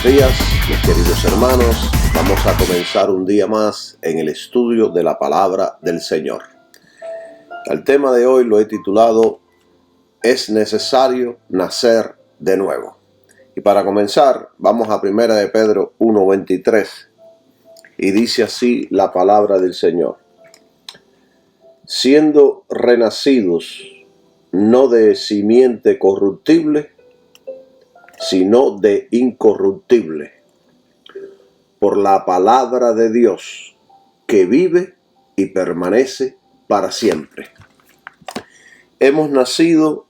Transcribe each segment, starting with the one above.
días, mis queridos hermanos. Vamos a comenzar un día más en el estudio de la palabra del Señor. El tema de hoy lo he titulado "Es necesario nacer de nuevo". Y para comenzar, vamos a 1 de Pedro 1:23. Y dice así la palabra del Señor: siendo renacidos no de simiente corruptible, sino de incorruptible, por la palabra de Dios, que vive y permanece para siempre. Hemos nacido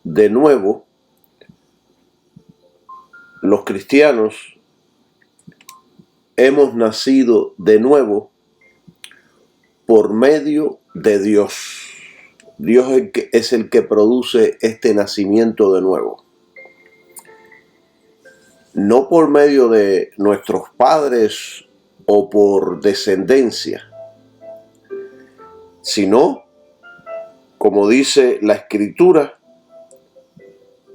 de nuevo. Los cristianos hemos nacido de nuevo por medio de Dios. Dios es el que produce este nacimiento de nuevo. No por medio de nuestros padres o por descendencia, sino, como dice la Escritura,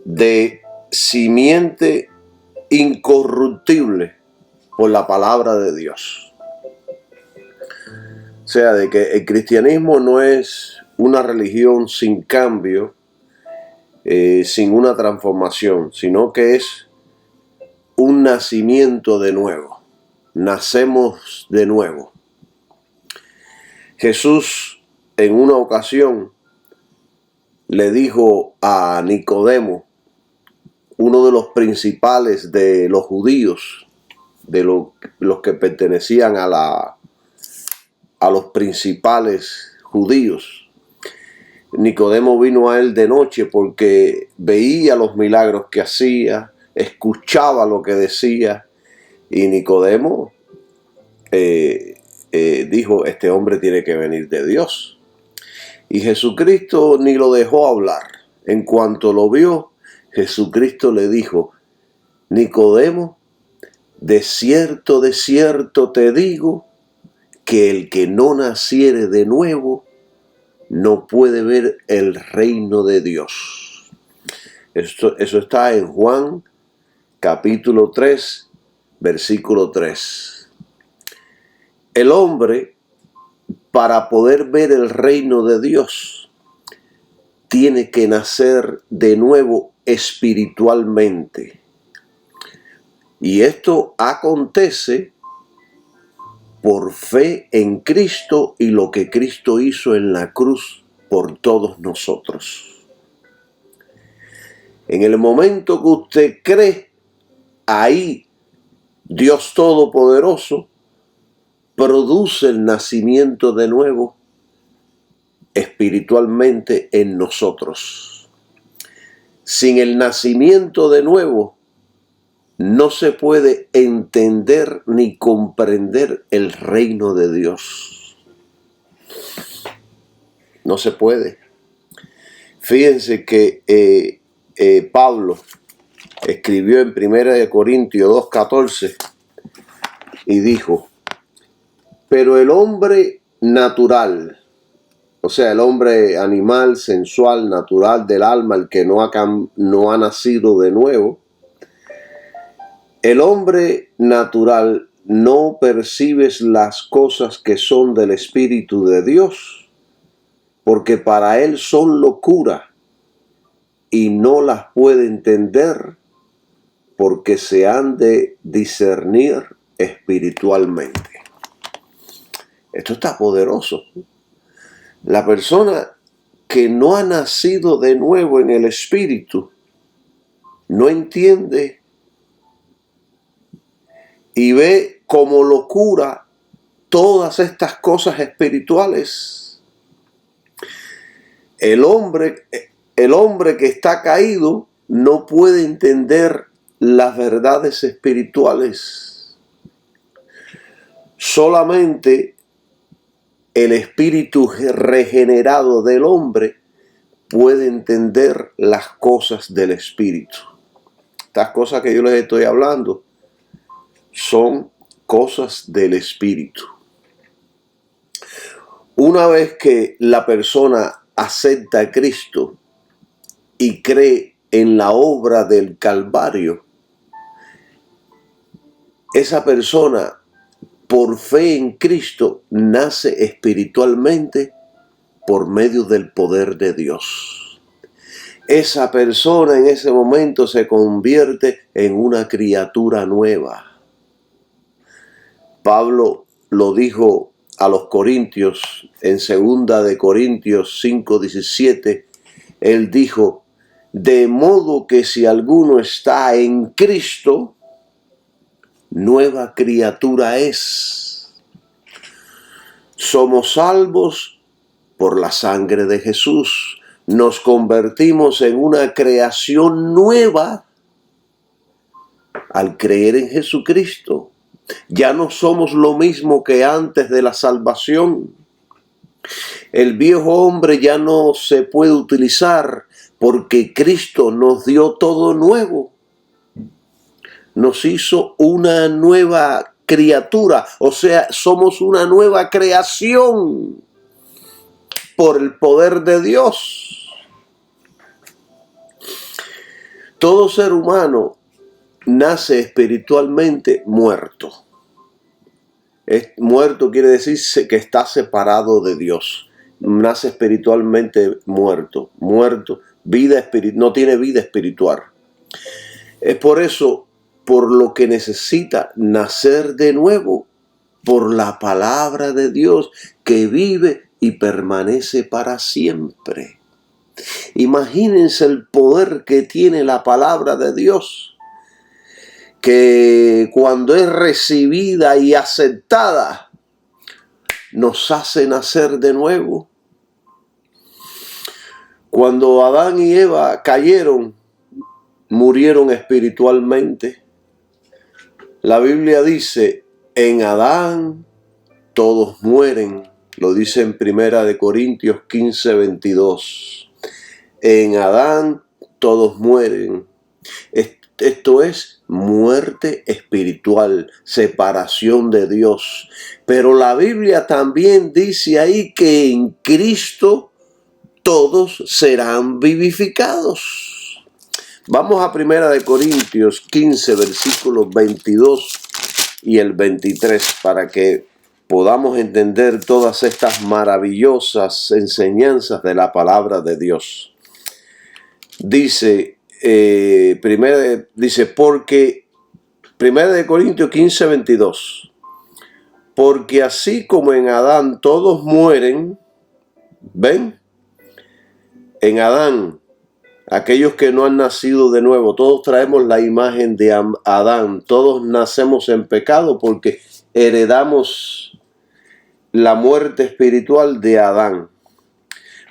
de simiente incorruptible por la palabra de Dios. O sea, de que el cristianismo no es una religión sin cambio, sin una transformación, sino que es un nacimiento de nuevo. Nacemos de nuevo. Jesús en una ocasión le dijo a Nicodemo, uno de los principales de los judíos, de los que pertenecían a los principales judíos. Nicodemo vino a él de noche porque veía los milagros que hacía, escuchaba lo que decía, y Nicodemo dijo: este hombre tiene que venir de Dios. Y Jesucristo ni lo dejó hablar. En cuanto lo vio, Jesucristo le dijo: Nicodemo, de cierto te digo, que el que no naciere de nuevo no puede ver el reino de Dios. Eso está en Juan capítulo 3, versículo 3. El hombre, para poder ver el reino de Dios, tiene que nacer de nuevo espiritualmente. Y esto acontece por fe en Cristo y lo que Cristo hizo en la cruz por todos nosotros. En el momento que usted cree, ahí Dios Todopoderoso produce el nacimiento de nuevo espiritualmente en nosotros. Sin el nacimiento de nuevo no se puede entender ni comprender el reino de Dios. No se puede. Fíjense que Pablo escribió en 1 Corintios 2:14 y dijo: pero el hombre natural, o sea, el hombre animal, sensual, natural del alma, el que no ha nacido de nuevo, el hombre natural no percibe las cosas que son del Espíritu de Dios, porque para él son locura y no las puede entender, porque se han de discernir espiritualmente. Esto está poderoso. La persona que no ha nacido de nuevo en el Espíritu no entiende y ve como locura todas estas cosas espirituales. El hombre que está caído no puede entender las verdades espirituales. Solamente el espíritu regenerado del hombre puede entender las cosas del Espíritu. Estas cosas que yo les estoy hablando son cosas del Espíritu. Una vez que la persona acepta a Cristo y cree en la obra del Calvario, esa persona, por fe en Cristo, nace espiritualmente por medio del poder de Dios. Esa persona en ese momento se convierte en una criatura nueva. Pablo lo dijo a los corintios en 2 de Corintios 5:17. Él dijo: de modo que si alguno está en Cristo, nueva criatura es. Somos salvos por la sangre de Jesús. Nos convertimos en una creación nueva al creer en Jesucristo. Ya no somos lo mismo que antes de la salvación. El viejo hombre ya no se puede utilizar porque Cristo nos dio todo nuevo. Nos hizo una nueva criatura, o sea, somos una nueva creación por el poder de Dios. Todo ser humano nace espiritualmente muerto. Muerto quiere decir que está separado de Dios. Nace espiritualmente muerto. No tiene vida espiritual. Es por eso por lo que necesita nacer de nuevo por la palabra de Dios que vive y permanece para siempre. Imagínense el poder que tiene la palabra de Dios, que cuando es recibida y aceptada, nos hace nacer de nuevo. Cuando Adán y Eva cayeron, murieron espiritualmente. La Biblia dice, en Adán todos mueren. Lo dice en 1 Corintios 15:22. En Adán todos mueren. Esto es muerte espiritual, separación de Dios. Pero la Biblia también dice ahí que en Cristo todos serán vivificados. Vamos a 1 Corintios 15, versículos 22 y el 23, para que podamos entender todas estas maravillosas enseñanzas de la palabra de Dios. Dice, porque 1 Corintios 15, 22, porque así como en Adán todos mueren, ¿ven? En Adán, aquellos que no han nacido de nuevo, todos traemos la imagen de Adán, todos nacemos en pecado porque heredamos la muerte espiritual de Adán.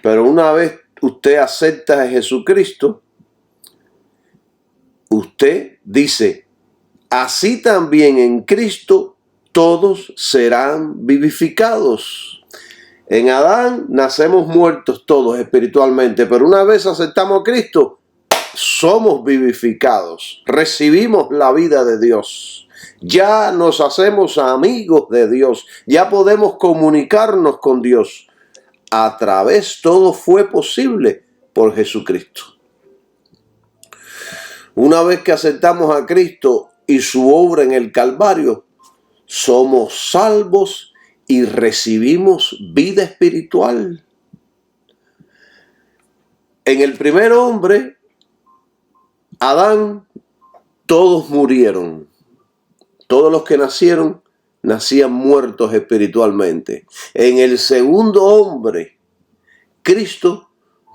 Pero una vez usted acepta a Jesucristo, usted dice, así también en Cristo todos serán vivificados. En Adán nacemos muertos todos espiritualmente, pero una vez aceptamos a Cristo, somos vivificados, recibimos la vida de Dios. Ya nos hacemos amigos de Dios, ya podemos comunicarnos con Dios. A través, todo fue posible por Jesucristo. Una vez que aceptamos a Cristo y su obra en el Calvario, somos salvos y recibimos vida espiritual. En el primer hombre, Adán, todos murieron. Todos los que nacieron, nacían muertos espiritualmente. En el segundo hombre, Cristo,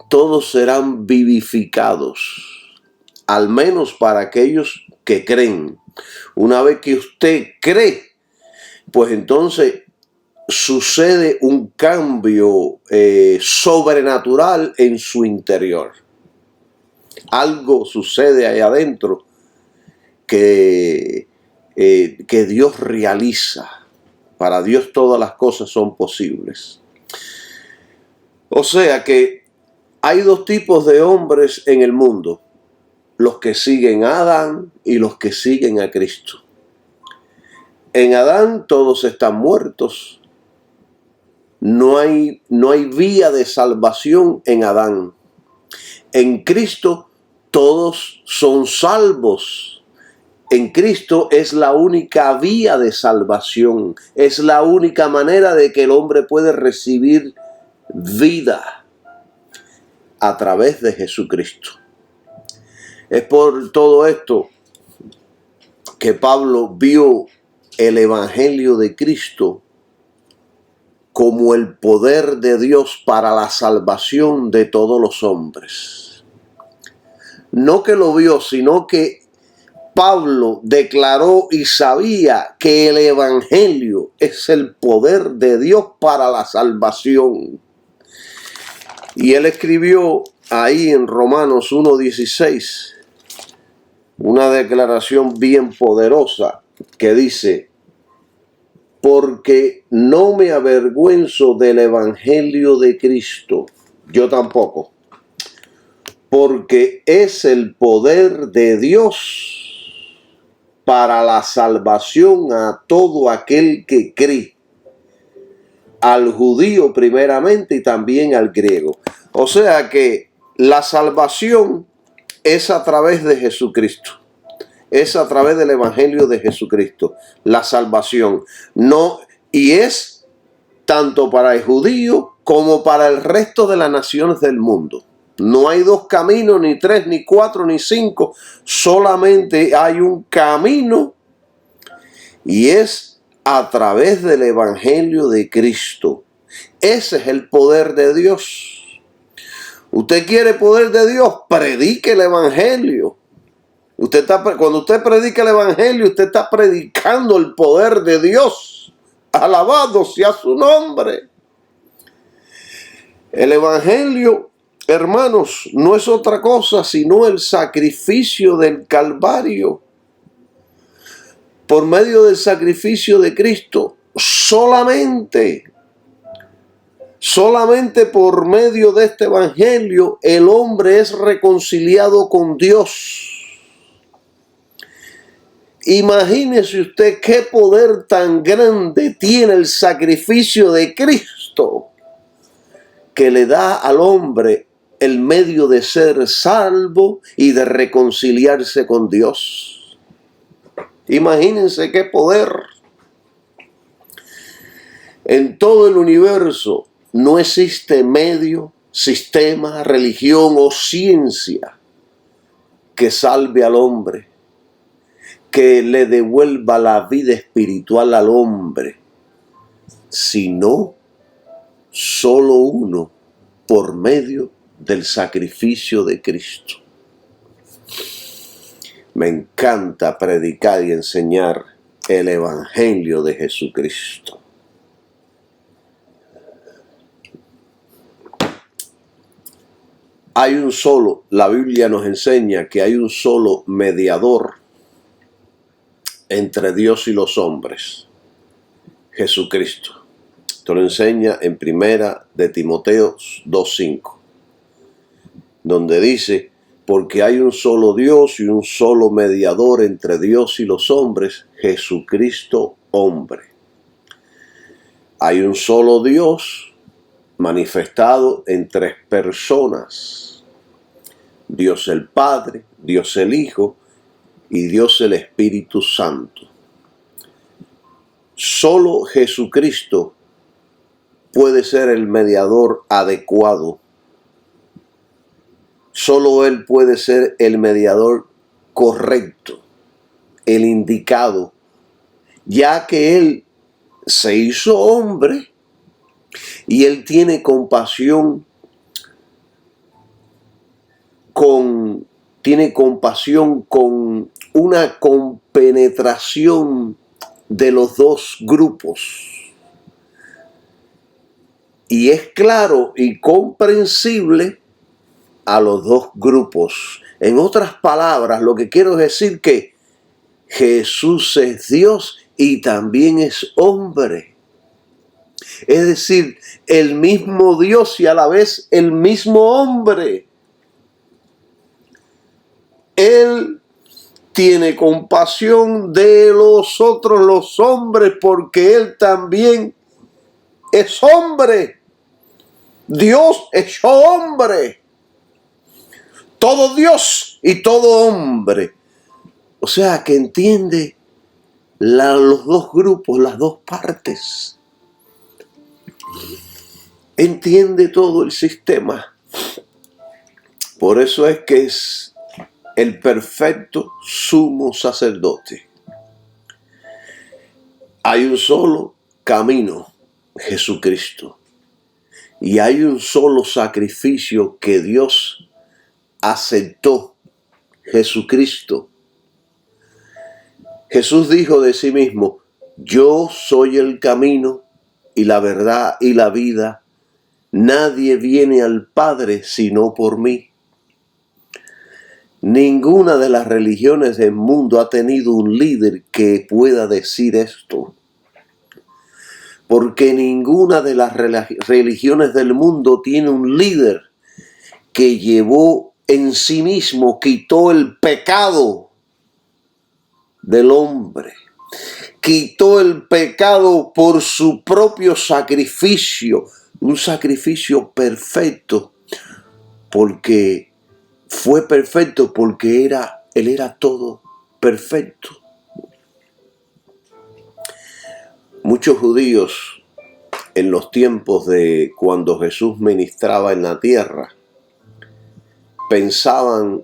todos serán vivificados. Al menos para aquellos que creen. Una vez que usted cree, pues entonces sucede un cambio sobrenatural en su interior. Algo sucede ahí adentro que Dios realiza. Para Dios todas las cosas son posibles. O sea que hay dos tipos de hombres en el mundo. Los que siguen a Adán y los que siguen a Cristo. En Adán todos están muertos. No hay vía de salvación en Adán. En Cristo todos son salvos en Cristo es la única vía de salvación. Es la única manera de que el hombre puede recibir vida a través de Jesucristo. Es por todo esto que Pablo vio el Evangelio de Cristo como el poder de Dios para la salvación de todos los hombres. No que lo vio, sino que Pablo declaró y sabía que el Evangelio es el poder de Dios para la salvación. Y él escribió ahí en Romanos 1:16 una declaración bien poderosa que dice: porque no me avergüenzo del Evangelio de Cristo, yo tampoco, porque es el poder de Dios para la salvación a todo aquel que cree, al judío primeramente y también al griego. O sea que la salvación es a través de Jesucristo. Es a través del Evangelio de Jesucristo. La salvación. No, y es tanto para el judío como para el resto de las naciones del mundo. No hay dos caminos, ni tres, ni cuatro, ni cinco. Solamente hay un camino, y es a través del Evangelio de Cristo. Ese es el poder de Dios. ¿Usted quiere poder de Dios? Predique el Evangelio. Cuando usted predica el Evangelio, usted está predicando el poder de Dios. Alabado sea su nombre. El Evangelio, hermanos, no es otra cosa sino el sacrificio del Calvario. Por medio del sacrificio de Cristo, solamente por medio de este Evangelio, el hombre es reconciliado con Dios. Imagínese usted qué poder tan grande tiene el sacrificio de Cristo, que le da al hombre el medio de ser salvo y de reconciliarse con Dios. Imagínense qué poder. En todo el universo no existe medio, sistema, religión o ciencia que salve al hombre, que le devuelva la vida espiritual al hombre, sino solo uno, por medio del sacrificio de Cristo. Me encanta predicar y enseñar el Evangelio de Jesucristo. Hay un solo, la Biblia nos enseña que hay un solo mediador entre Dios y los hombres, Jesucristo. Esto lo enseña en Primera de Timoteo 2:5, donde dice: porque hay un solo Dios y un solo mediador entre Dios y los hombres, Jesucristo hombre. Hay un solo Dios manifestado en tres personas: Dios el Padre, Dios el Hijo y Dios el Espíritu Santo. Solo Jesucristo puede ser el mediador adecuado. Solo Él puede ser el mediador correcto, el indicado, ya que Él se hizo hombre y Él tiene compasión con una compenetración de los dos grupos. Y es claro y comprensible a los dos grupos. En otras palabras, lo que quiero decir que Jesús es Dios y también es hombre. Es decir, el mismo Dios y a la vez el mismo hombre. Él tiene compasión de los otros, los hombres, porque Él también es hombre. Dios hecho hombre. Todo Dios y todo hombre. O sea, que entiende los dos grupos, las dos partes. Entiende todo el sistema. Por eso es que es el perfecto sumo sacerdote. Hay un solo camino, Jesucristo. Y hay un solo sacrificio que Dios aceptó, Jesucristo. Jesús dijo de sí mismo: yo soy el camino y la verdad y la vida. Nadie viene al Padre sino por mí. Ninguna de las religiones del mundo ha tenido un líder que pueda decir esto. Porque ninguna de las religiones del mundo tiene un líder que llevó en sí mismo, quitó el pecado del hombre. Quitó el pecado por su propio sacrificio. Un sacrificio perfecto. Porque fue perfecto porque Él era todo perfecto. Muchos judíos en los tiempos de cuando Jesús ministraba en la tierra pensaban,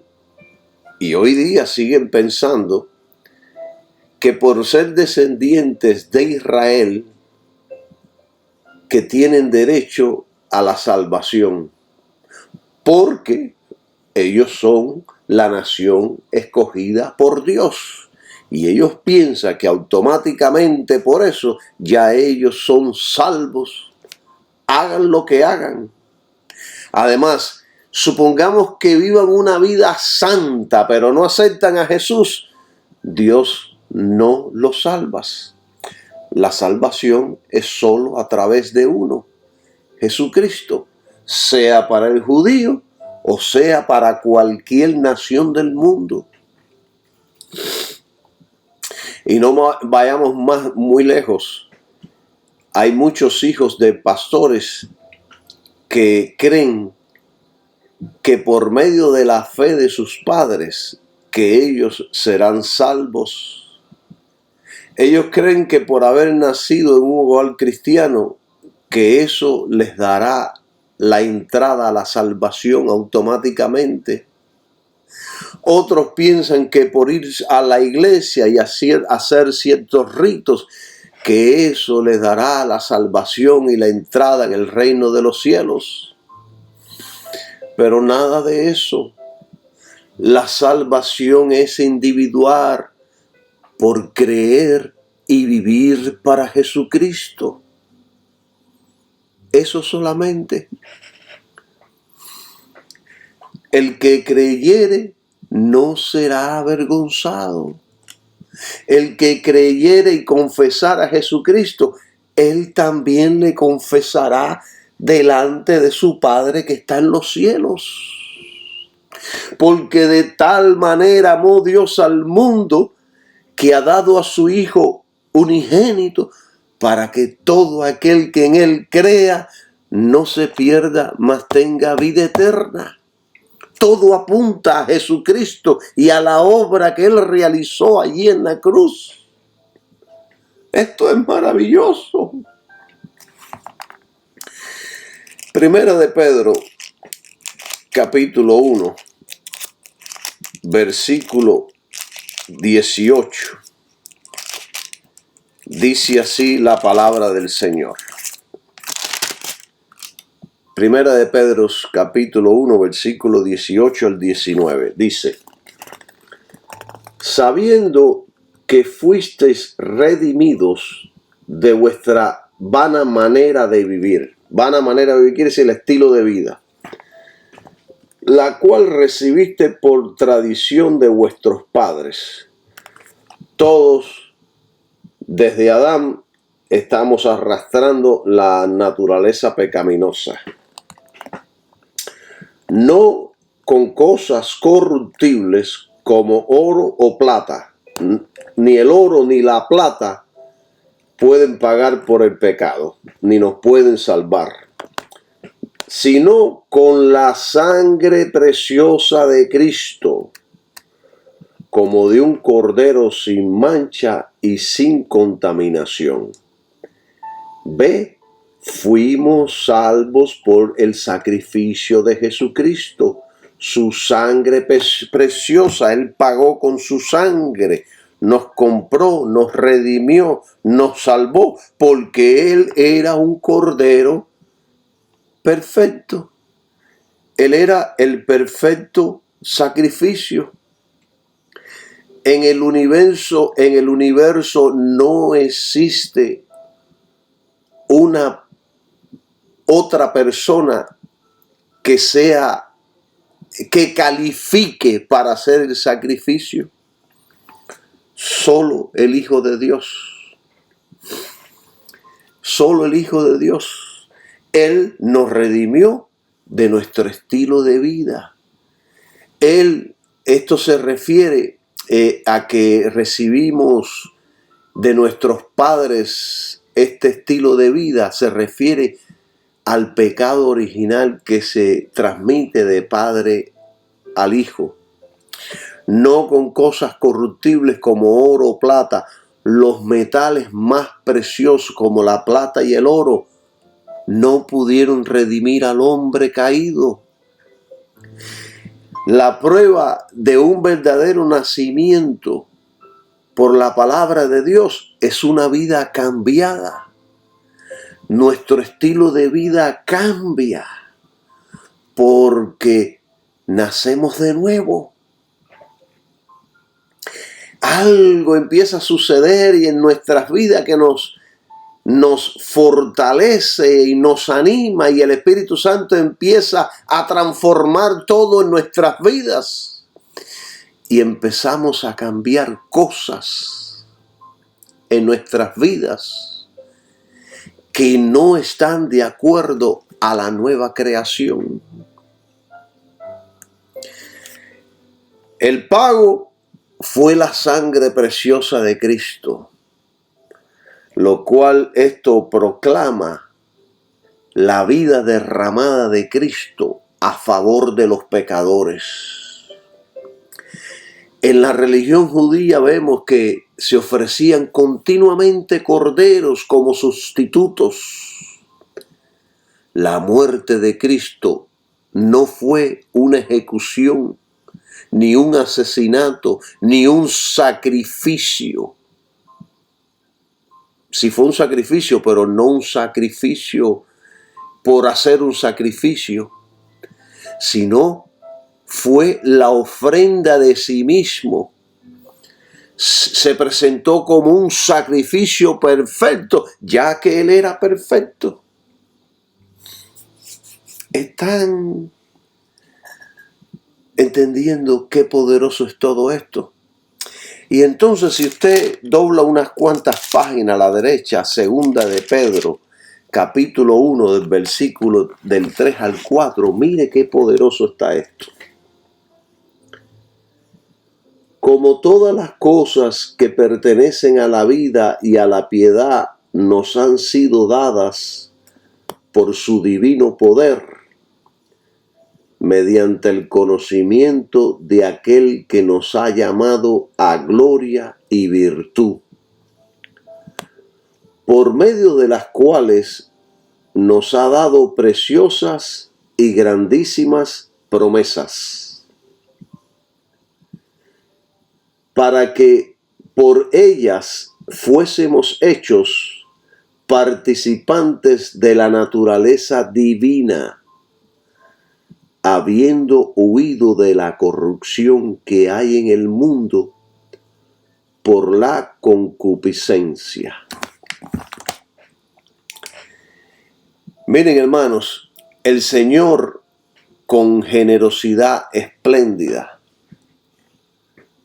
y hoy día siguen pensando, que por ser descendientes de Israel que tienen derecho a la salvación, porque ellos son la nación escogida por Dios. Y ellos piensan que automáticamente por eso ya ellos son salvos, hagan lo que hagan. Además, supongamos que vivan una vida santa, pero no aceptan a Jesús, Dios no los salva. La salvación es solo a través de uno, Jesucristo, sea para el judío o sea para cualquier nación del mundo. Y no vayamos muy lejos. Hay muchos hijos de pastores que creen que por medio de la fe de sus padres, que ellos serán salvos. Ellos creen que por haber nacido en un hogar cristiano, que eso les dará la entrada a la salvación automáticamente. Otros piensan que por ir a la iglesia y hacer ciertos ritos, que eso les dará la salvación y la entrada en el reino de los cielos. Pero nada de eso. La salvación es individual por creer y vivir para Jesucristo. Eso solamente. El que creyere no será avergonzado. El que creyere y confesara a Jesucristo, él también le confesará delante de su Padre que está en los cielos. Porque de tal manera amó Dios al mundo que ha dado a su Hijo unigénito para que todo aquel que en Él crea no se pierda, mas tenga vida eterna. Todo apunta a Jesucristo y a la obra que Él realizó allí en la cruz. Esto es maravilloso. Primera de Pedro, capítulo 1, versículo 18. Dice así la palabra del Señor. Primera de Pedro, capítulo 1, versículo 18 al 19. Dice: sabiendo que fuisteis redimidos de vuestra vana manera de vivir. Vana manera de vivir quiere decir el estilo de vida, la cual recibiste por tradición de vuestros padres. Todos, desde Adán, estamos arrastrando la naturaleza pecaminosa. No con cosas corruptibles como oro o plata. Ni el oro ni la plata pueden pagar por el pecado, ni nos pueden salvar, sino con la sangre preciosa de Cristo, como de un cordero sin mancha y sin contaminación. Ve, fuimos salvos por el sacrificio de Jesucristo, su sangre preciosa. Él pagó con su sangre, nos compró, nos redimió, nos salvó, porque Él era un cordero perfecto. Él era el perfecto sacrificio. En el universo no existe una otra persona que califique para hacer el sacrificio. Solo el Hijo de Dios. Solo el Hijo de Dios. Él nos redimió de nuestro estilo de vida. Esto se refiere a que recibimos de nuestros padres este estilo de vida, se refiere al pecado original que se transmite de padre al hijo. No con cosas corruptibles como oro o plata, los metales más preciosos como la plata y el oro no pudieron redimir al hombre caído. La prueba de un verdadero nacimiento por la palabra de Dios es una vida cambiada. Nuestro estilo de vida cambia porque nacemos de nuevo. Algo empieza a suceder y en nuestras vidas que nos fortalece y nos anima, y el Espíritu Santo empieza a transformar todo en nuestras vidas y empezamos a cambiar cosas en nuestras vidas que no están de acuerdo a la nueva creación. El pago fue la sangre preciosa de Cristo, lo cual esto proclama la vida derramada de Cristo a favor de los pecadores. En la religión judía vemos que se ofrecían continuamente corderos como sustitutos. La muerte de Cristo no fue una ejecución, ni un asesinato, ni un sacrificio. Sí fue un sacrificio, pero no un sacrificio por hacer un sacrificio, sino fue la ofrenda de sí mismo. Se presentó como un sacrificio perfecto, ya que Él era perfecto. ¿Están entendiendo qué poderoso es todo esto? Y entonces, si usted dobla unas cuantas páginas a la derecha, segunda de Pedro, capítulo 1, del versículo del 3 al 4, mire qué poderoso está esto. Como todas las cosas que pertenecen a la vida y a la piedad nos han sido dadas por su divino poder, mediante el conocimiento de aquel que nos ha llamado a gloria y virtud, por medio de las cuales nos ha dado preciosas y grandísimas promesas, para que por ellas fuésemos hechos participantes de la naturaleza divina, habiendo huido de la corrupción que hay en el mundo por la concupiscencia. Miren, hermanos, el Señor, con generosidad espléndida,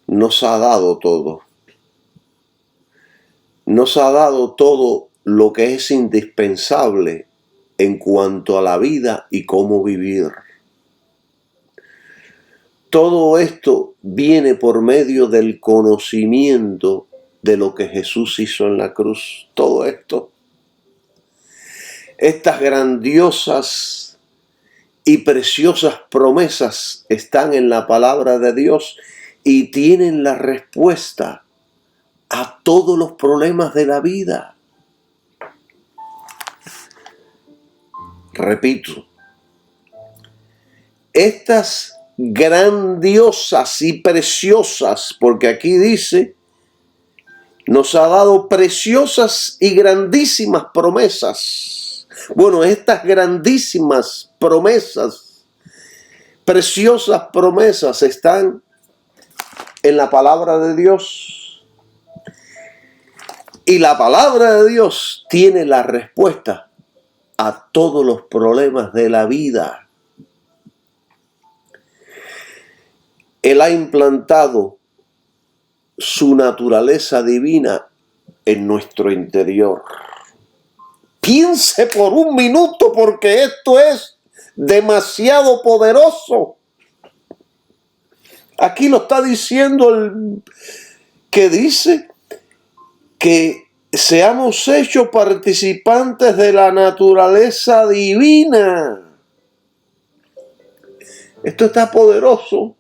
nos ha dado todo. Nos ha dado todo lo que es indispensable en cuanto a la vida y cómo vivir. Todo esto viene por medio del conocimiento de lo que Jesús hizo en la cruz. Todo esto. Estas grandiosas y preciosas promesas están en la palabra de Dios y tienen la respuesta a todos los problemas de la vida. Repito, estas grandiosas y preciosas, porque aquí dice, nos ha dado preciosas y grandísimas promesas. Bueno, estas grandísimas promesas, preciosas promesas están en la palabra de Dios. Y la palabra de Dios tiene la respuesta a todos los problemas de la vida. Él ha implantado su naturaleza divina en nuestro interior. Piense por un minuto, porque esto es demasiado poderoso. Aquí lo está diciendo que dice que seamos hechos participantes de la naturaleza divina. Esto está poderoso.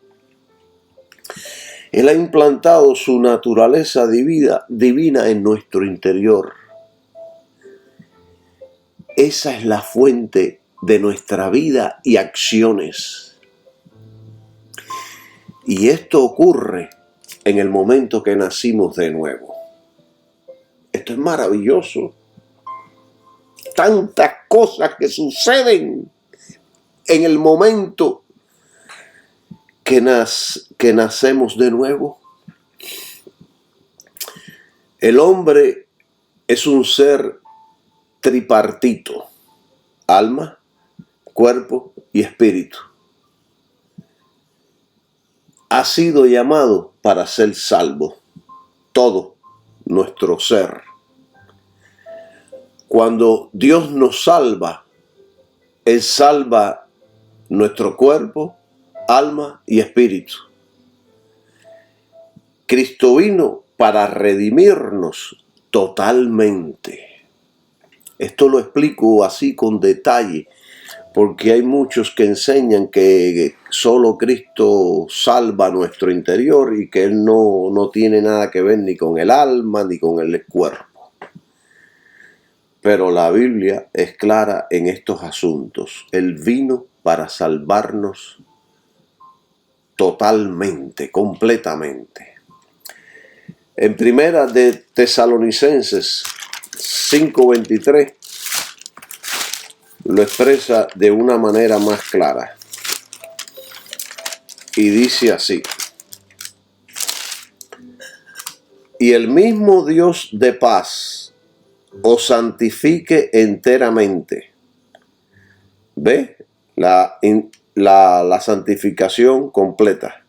Él ha implantado su naturaleza divina en nuestro interior. Esa es la fuente de nuestra vida y acciones. Y esto ocurre en el momento que nacimos de nuevo. Esto es maravilloso. Tantas cosas que suceden en el momento que nacemos de nuevo. El hombre es un ser tripartito: alma, cuerpo y espíritu. Ha sido llamado para ser salvo, todo nuestro ser. Cuando Dios nos salva, Él salva nuestro cuerpo, alma y espíritu. Cristo vino para redimirnos totalmente. Esto lo explico así con detalle, porque hay muchos que enseñan que solo Cristo salva nuestro interior y que Él no tiene nada que ver ni con el alma ni con el cuerpo. Pero la Biblia es clara en estos asuntos. Él vino para salvarnos totalmente, completamente. En primera de Tesalonicenses 5:23 lo expresa de una manera más clara. Y dice así: y el mismo Dios de paz os santifique enteramente. ¿Ve? La santificación completa.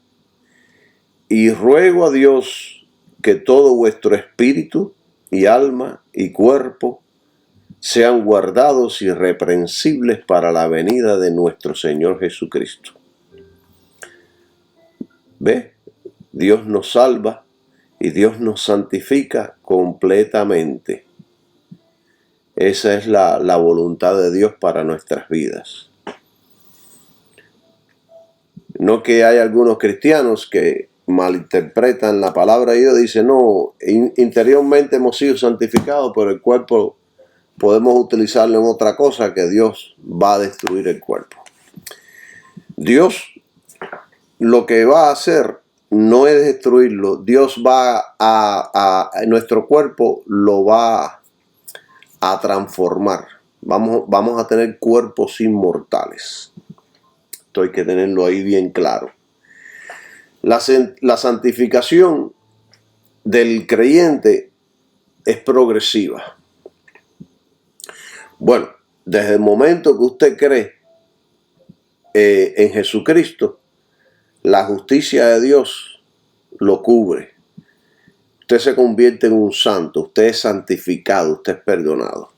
Y ruego a Dios que todo vuestro espíritu y alma y cuerpo sean guardados irreprensibles para la venida de nuestro Señor Jesucristo. ¿Ve? Dios nos salva y Dios nos santifica completamente. Esa es la voluntad de Dios para nuestras vidas. No que hay algunos cristianos que malinterpretan la palabra de Dios, dicen, no, interiormente hemos sido santificados, pero el cuerpo podemos utilizarlo en otra cosa, que Dios va a destruir el cuerpo. Dios lo que va a hacer no es destruirlo. Dios va a nuestro cuerpo lo va a transformar. Vamos a tener cuerpos inmortales. Esto hay que tenerlo ahí bien claro. La santificación del creyente es progresiva. Bueno, desde el momento que usted cree en Jesucristo, la justicia de Dios lo cubre. Usted se convierte en un santo, usted es santificado, usted es perdonado.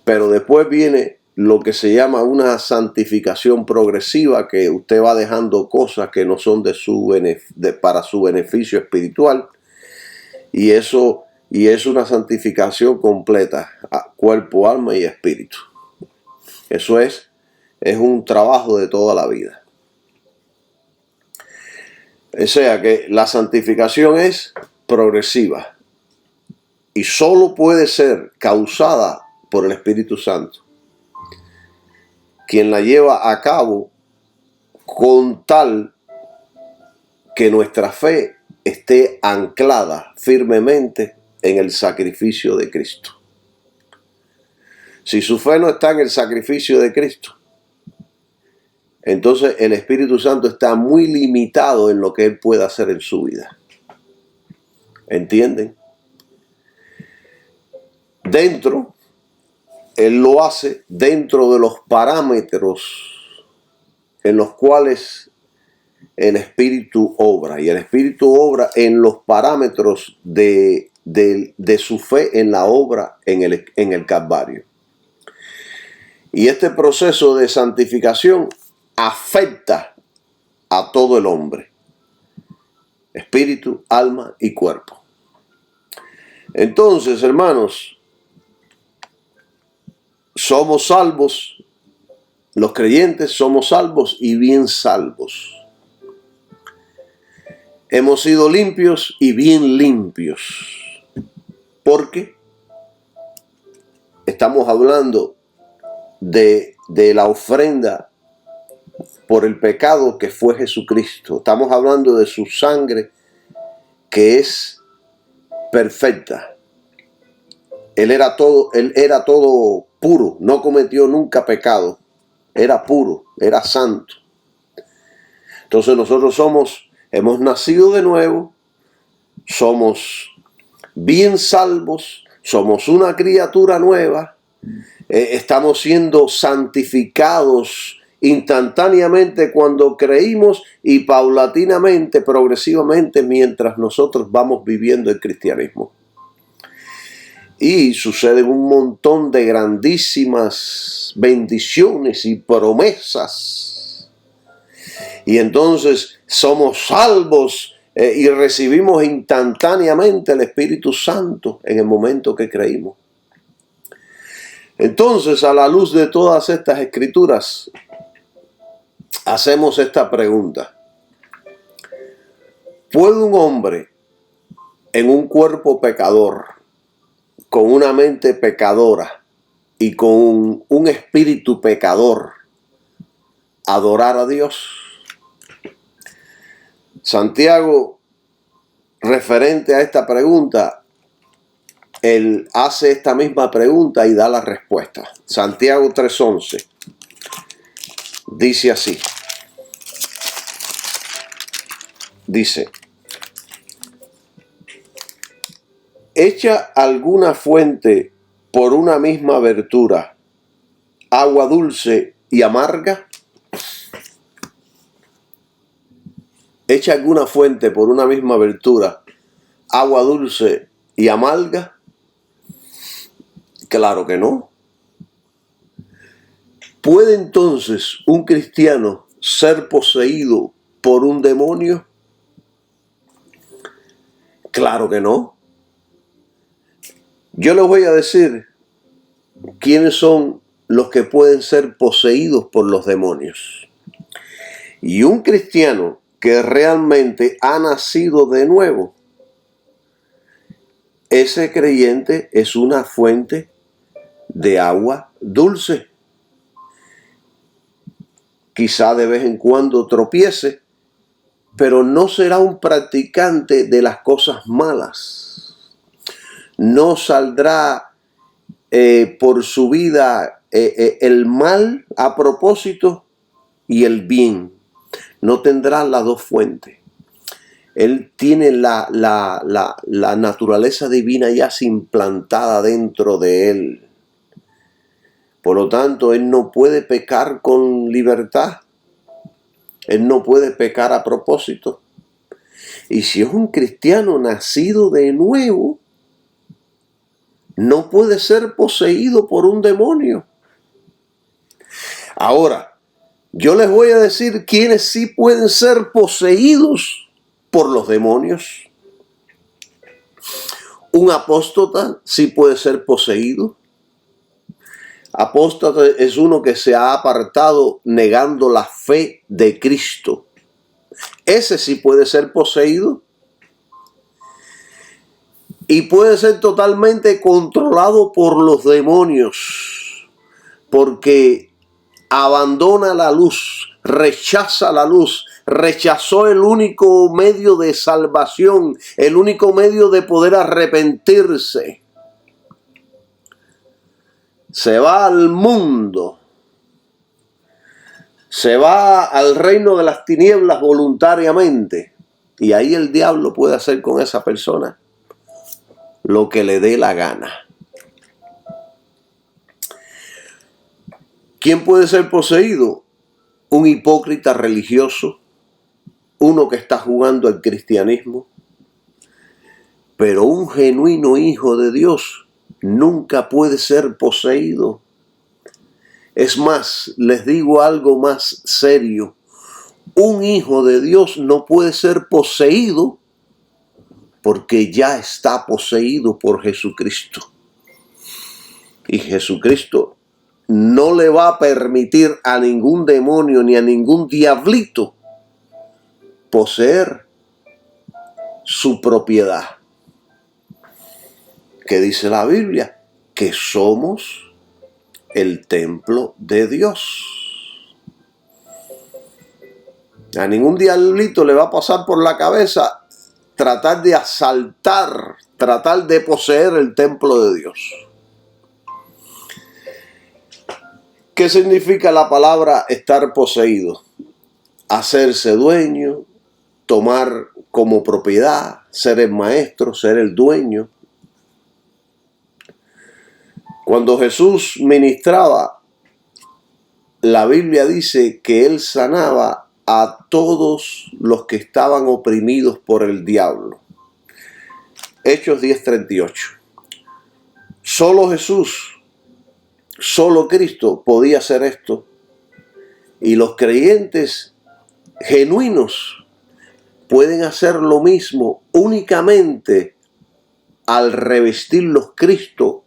Pero después viene lo que se llama una santificación progresiva, que usted va dejando cosas que no son para su beneficio espiritual, y eso es una santificación completa, cuerpo, alma y espíritu. Eso es un trabajo de toda la vida. O sea que la santificación es progresiva y solo puede ser causada por el Espíritu Santo, quien la lleva a cabo con tal que nuestra fe esté anclada firmemente en el sacrificio de Cristo. Si su fe no está en el sacrificio de Cristo, entonces el Espíritu Santo está muy limitado en lo que Él puede hacer en su vida. ¿Entienden? Él lo hace dentro de los parámetros en los cuales el Espíritu obra. Y el Espíritu obra en los parámetros de su fe en la obra en el Calvario. Y este proceso de santificación afecta a todo el hombre, espíritu, alma y cuerpo. Entonces, hermanos, somos salvos, los creyentes somos salvos y bien salvos. Hemos sido limpios y bien limpios, porque estamos hablando de la ofrenda por el pecado que fue Jesucristo. Estamos hablando de su sangre que es perfecta. Él era todo puro, no cometió nunca pecado. Era puro, era santo. Entonces nosotros hemos nacido de nuevo, somos bien salvos, somos una criatura nueva, estamos siendo santificados instantáneamente cuando creímos y paulatinamente, progresivamente, mientras nosotros vamos viviendo el cristianismo. Y suceden un montón de grandísimas bendiciones y promesas. Y entonces somos salvos y recibimos instantáneamente el Espíritu Santo en el momento que creímos. Entonces, a la luz de todas estas escrituras, hacemos esta pregunta. ¿Puede un hombre en un cuerpo pecador, con una mente pecadora y con un espíritu pecador, adorar a Dios? Santiago, referente a esta pregunta, él hace esta misma pregunta y da la respuesta. Santiago 3:11 dice así. Dice: ¿echa alguna fuente por una misma abertura agua dulce y amarga? ¿Echa alguna fuente por una misma abertura agua dulce y amarga? Claro que no. ¿Puede entonces un cristiano ser poseído por un demonio? Claro que no. Yo les voy a decir quiénes son los que pueden ser poseídos por los demonios. Y un cristiano que realmente ha nacido de nuevo, ese creyente es una fuente de agua dulce. Quizá de vez en cuando tropiece, pero no será un practicante de las cosas malas. No saldrá por su vida el mal a propósito y el bien. No tendrá las dos fuentes. Él tiene la naturaleza divina ya implantada dentro de él. Por lo tanto, él no puede pecar con libertad. Él no puede pecar a propósito. Y si es un cristiano nacido de nuevo, no puede ser poseído por un demonio. Ahora, yo les voy a decir quiénes sí pueden ser poseídos por los demonios. Un apóstata sí puede ser poseído. Apóstata es uno que se ha apartado negando la fe de Cristo. ese sí puede ser poseído y puede ser totalmente controlado por los demonios, porque abandona la luz, rechaza la luz, rechazó el único medio de salvación, el único medio de poder arrepentirse. Se va al mundo, se va al reino de las tinieblas voluntariamente, y ahí el diablo puede hacer con esa persona lo que le dé la gana. ¿Quién puede ser poseído? Un hipócrita religioso, uno que está jugando al cristianismo, pero un genuino hijo de Dios nunca puede ser poseído. Es más, les digo algo más serio. Un hijo de Dios no puede ser poseído porque ya está poseído por Jesucristo. Y Jesucristo no le va a permitir a ningún demonio ni a ningún diablito poseer su propiedad. ¿Qué dice la Biblia? Que somos el templo de Dios. A ningún diablito le va a pasar por la cabeza tratar de asaltar, tratar de poseer el templo de Dios. ¿Qué significa la palabra estar poseído? Hacerse dueño, tomar como propiedad, ser el maestro, ser el dueño. Cuando Jesús ministraba, la Biblia dice que Él sanaba a todos los que estaban oprimidos por el diablo. Hechos 10:38. Solo Jesús, solo Cristo podía hacer esto. Y los creyentes genuinos pueden hacer lo mismo únicamente al revestirlos Cristo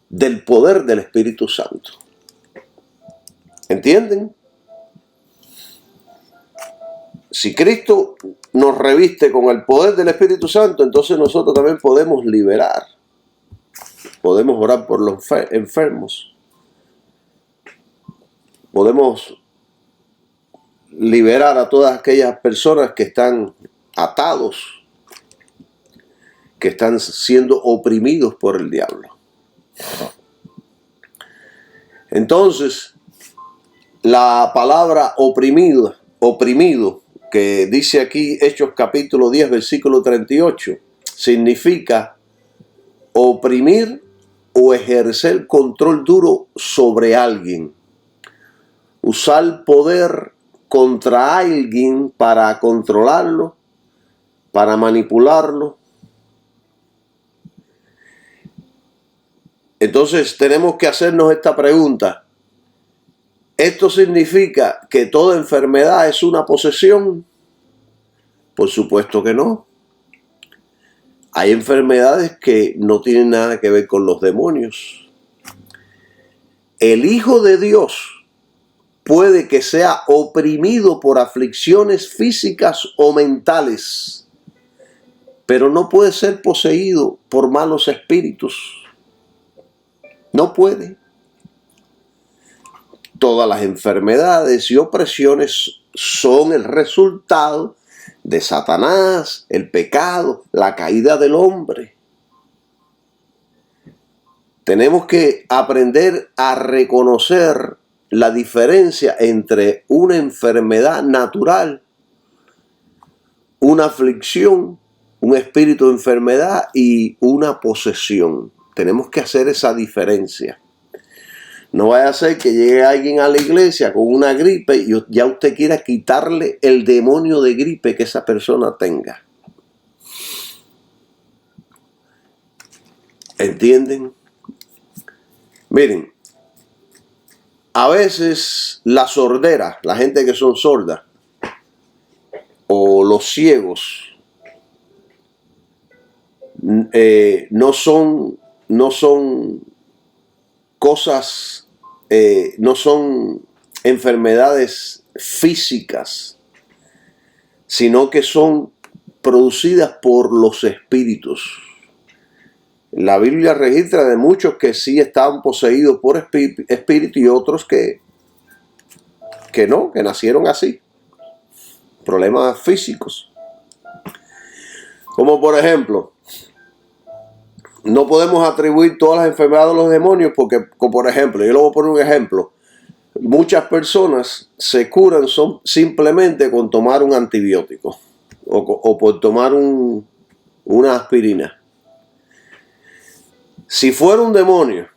del poder del Espíritu Santo. ¿Entienden? Si Cristo nos reviste con el poder del Espíritu Santo, entonces nosotros también podemos liberar. Podemos orar por los enfermos. Podemos liberar a todas aquellas personas que están atados, que están siendo oprimidos por el diablo. Entonces, la palabra oprimido, que dice aquí Hechos capítulo 10, versículo 38, significa oprimir o ejercer control duro sobre alguien. Usar poder contra alguien para controlarlo, para manipularlo. Entonces tenemos que hacernos esta pregunta. ¿Esto significa que toda enfermedad es una posesión? Por supuesto que no. Hay enfermedades que no tienen nada que ver con los demonios. El Hijo de Dios puede que sea oprimido por aflicciones físicas o mentales, pero no puede ser poseído por malos espíritus. No puede. Todas las enfermedades y opresiones son el resultado de Satanás, el pecado, la caída del hombre. Tenemos que aprender a reconocer la diferencia entre una enfermedad natural, una aflicción, un espíritu de enfermedad y una posesión. Tenemos que hacer esa diferencia. No vaya a ser que llegue alguien a la iglesia con una gripe y ya usted quiera quitarle el demonio de gripe que esa persona tenga. ¿Entienden? Miren, a veces la sordera, la gente que son sordas, o los ciegos, no son cosas, no son enfermedades físicas, sino que son producidas por los espíritus. La Biblia registra de muchos que sí estaban poseídos por espíritu y otros que no, que nacieron así. Problemas físicos. Como por ejemplo, no podemos atribuir todas las enfermedades a los demonios porque, como por ejemplo, yo le voy a poner un ejemplo. Muchas personas se curan simplemente con tomar un antibiótico o por tomar una aspirina. Si fuera un demonio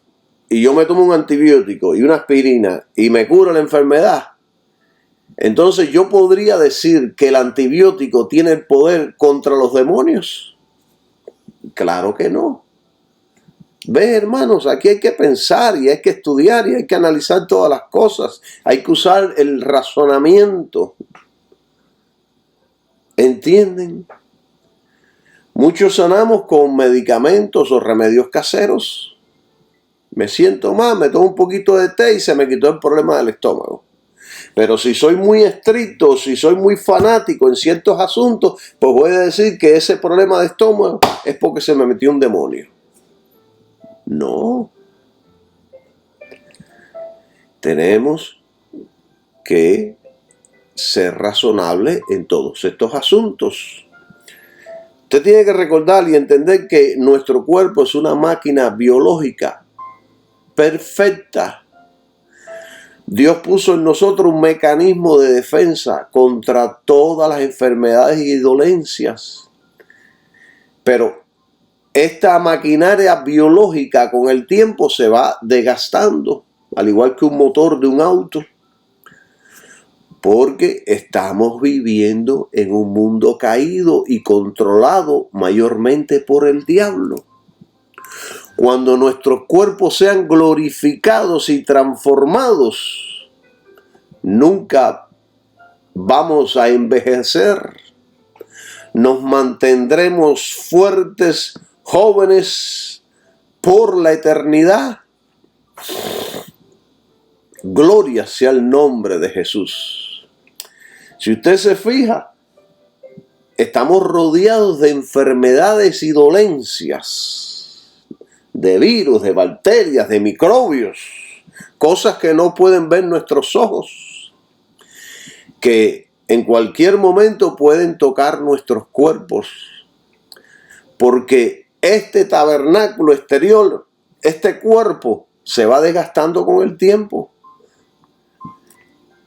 y yo me tomo un antibiótico y una aspirina y me cura la enfermedad, entonces yo podría decir que el antibiótico tiene el poder contra los demonios. Claro que no. Ve, hermanos, aquí hay que pensar y hay que estudiar y hay que analizar todas las cosas. Hay que usar el razonamiento. ¿Entienden? Muchos sanamos con medicamentos o remedios caseros. Me siento mal, me tomo un poquito de té y se me quitó el problema del estómago. Pero si soy muy estricto, si soy muy fanático en ciertos asuntos, pues voy a decir que ese problema de estómago es porque se me metió un demonio. No. Tenemos que ser razonables en todos estos asuntos. Usted tiene que recordar y entender que nuestro cuerpo es una máquina biológica perfecta. Dios puso en nosotros un mecanismo de defensa contra todas las enfermedades y dolencias. Pero esta maquinaria biológica con el tiempo se va desgastando, al igual que un motor de un auto, porque estamos viviendo en un mundo caído y controlado mayormente por el diablo. Cuando nuestros cuerpos sean glorificados y transformados, nunca vamos a envejecer. Nos mantendremos fuertes, jóvenes, por la eternidad. Gloria sea el nombre de Jesús. Si usted se fija, estamos rodeados de enfermedades y dolencias, de virus, de bacterias, de microbios, cosas que no pueden ver nuestros ojos, que en cualquier momento pueden tocar nuestros cuerpos, porque este tabernáculo exterior, este cuerpo, se va desgastando con el tiempo.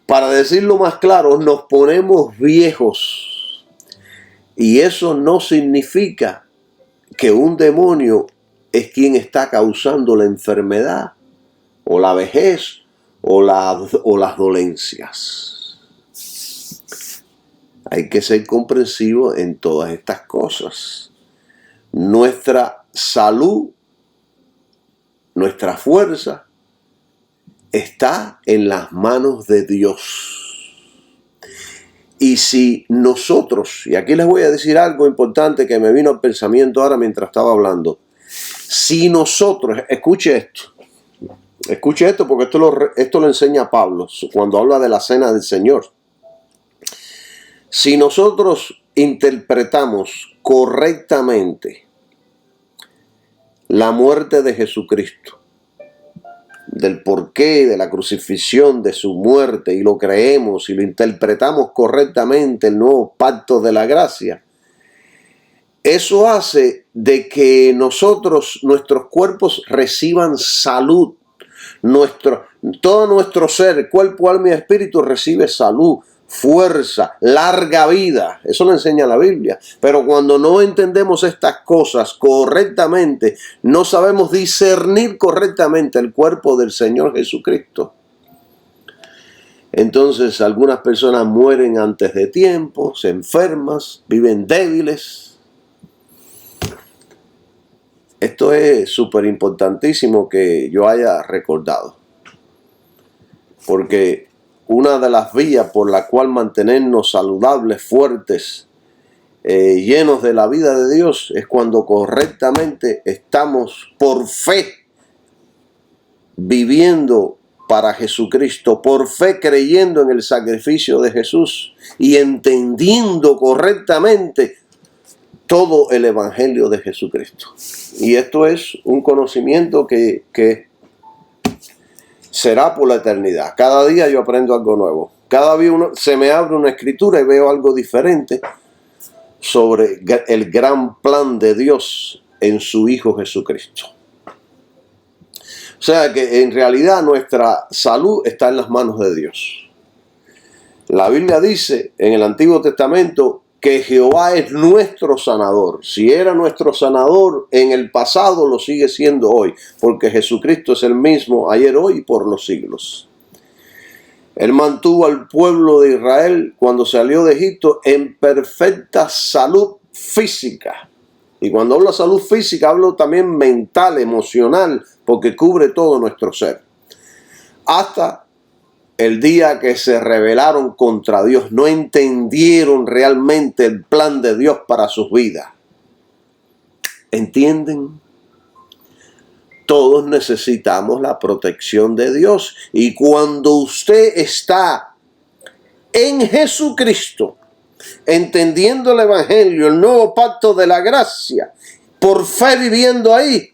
Para decirlo más claro, nos ponemos viejos. Y eso no significa que un demonio es quien está causando la enfermedad, o la vejez, o las dolencias. Hay que ser comprensivos en todas estas cosas. Nuestra salud, nuestra fuerza, está en las manos de Dios. Y si nosotros, y aquí les voy a decir algo importante que me vino al pensamiento ahora mientras estaba hablando. Si nosotros, escuche esto porque esto lo enseña Pablo cuando habla de la cena del Señor. Si nosotros interpretamos correctamente la muerte de Jesucristo, del porqué de la crucifixión, de su muerte, y lo creemos y lo interpretamos correctamente, el nuevo pacto de la gracia, eso hace de que nuestros cuerpos reciban salud. Todo nuestro ser, cuerpo, alma y espíritu recibe salud, fuerza, larga vida. Eso lo enseña la Biblia. Pero cuando no entendemos estas cosas correctamente, no sabemos discernir correctamente el cuerpo del Señor Jesucristo. Entonces algunas personas mueren antes de tiempo, se enferman, viven débiles. Esto es súper importantísimo que yo haya recordado. Porque una de las vías por la cual mantenernos saludables, fuertes, llenos de la vida de Dios, es cuando correctamente estamos por fe viviendo para Jesucristo, por fe creyendo en el sacrificio de Jesús y entendiendo correctamente todo el Evangelio de Jesucristo. Y esto es un conocimiento que será por la eternidad. Cada día yo aprendo algo nuevo. Cada día se me abre una escritura y veo algo diferente sobre el gran plan de Dios en su Hijo Jesucristo. O sea que en realidad nuestra salud está en las manos de Dios. La Biblia dice en el Antiguo Testamento que Jehová es nuestro sanador. Si era nuestro sanador en el pasado, lo sigue siendo hoy, porque Jesucristo es el mismo ayer, hoy y por los siglos. Él mantuvo al pueblo de Israel cuando salió de Egipto en perfecta salud física. Y cuando hablo de salud física, hablo también mental, emocional, porque cubre todo nuestro ser. Hasta el día que se rebelaron contra Dios, no entendieron realmente el plan de Dios para sus vidas. ¿Entienden? Todos necesitamos la protección de Dios. Y cuando usted está en Jesucristo, entendiendo el Evangelio, el nuevo pacto de la gracia, por fe viviendo ahí,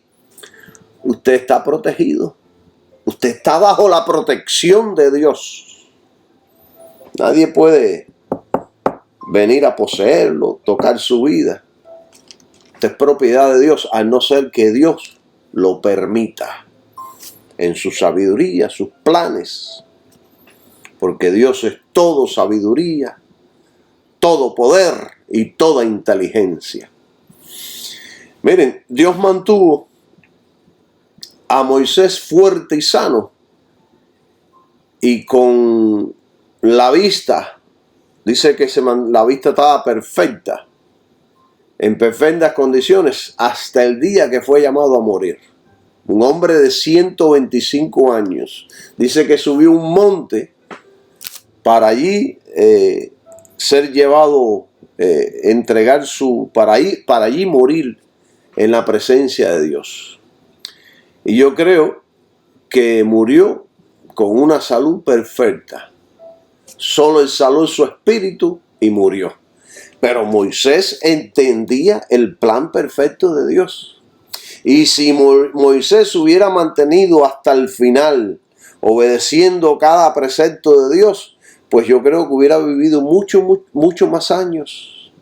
usted está protegido. Usted está bajo la protección de Dios. Nadie puede venir a poseerlo, tocar su vida. Usted es propiedad de Dios, a no ser que Dios lo permita en su sabiduría, sus planes. Porque Dios es todo sabiduría, todo poder y toda inteligencia. Miren, Dios mantuvo a Moisés fuerte y sano y con la vista, dice que la vista estaba perfecta, en perfectas condiciones, hasta el día que fue llamado a morir. Un hombre de 125 años. Dice que subió un monte para allí ser llevado, para allí morir en la presencia de Dios. Y yo creo que murió con una salud perfecta. Solo exhaló su espíritu y murió. Pero Moisés entendía el plan perfecto de Dios. Y si Moisés hubiera mantenido hasta el final, obedeciendo cada precepto de Dios, pues yo creo que hubiera vivido mucho más años.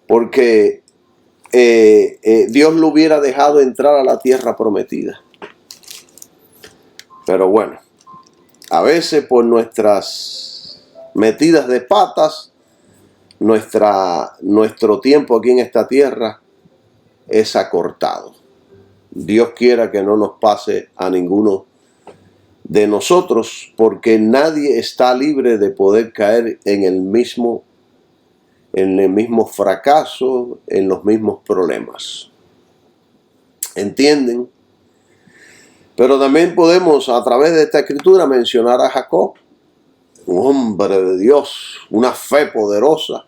Porque Dios lo hubiera dejado entrar a la tierra prometida. Pero bueno, a veces por nuestras metidas de patas, nuestro tiempo aquí en esta tierra es acortado. Dios quiera que no nos pase a ninguno de nosotros, porque nadie está libre de poder caer en el mismo fracaso, en los mismos problemas. ¿Entienden? Pero también podemos, a través de esta escritura, mencionar a Jacob, un hombre de Dios, una fe poderosa.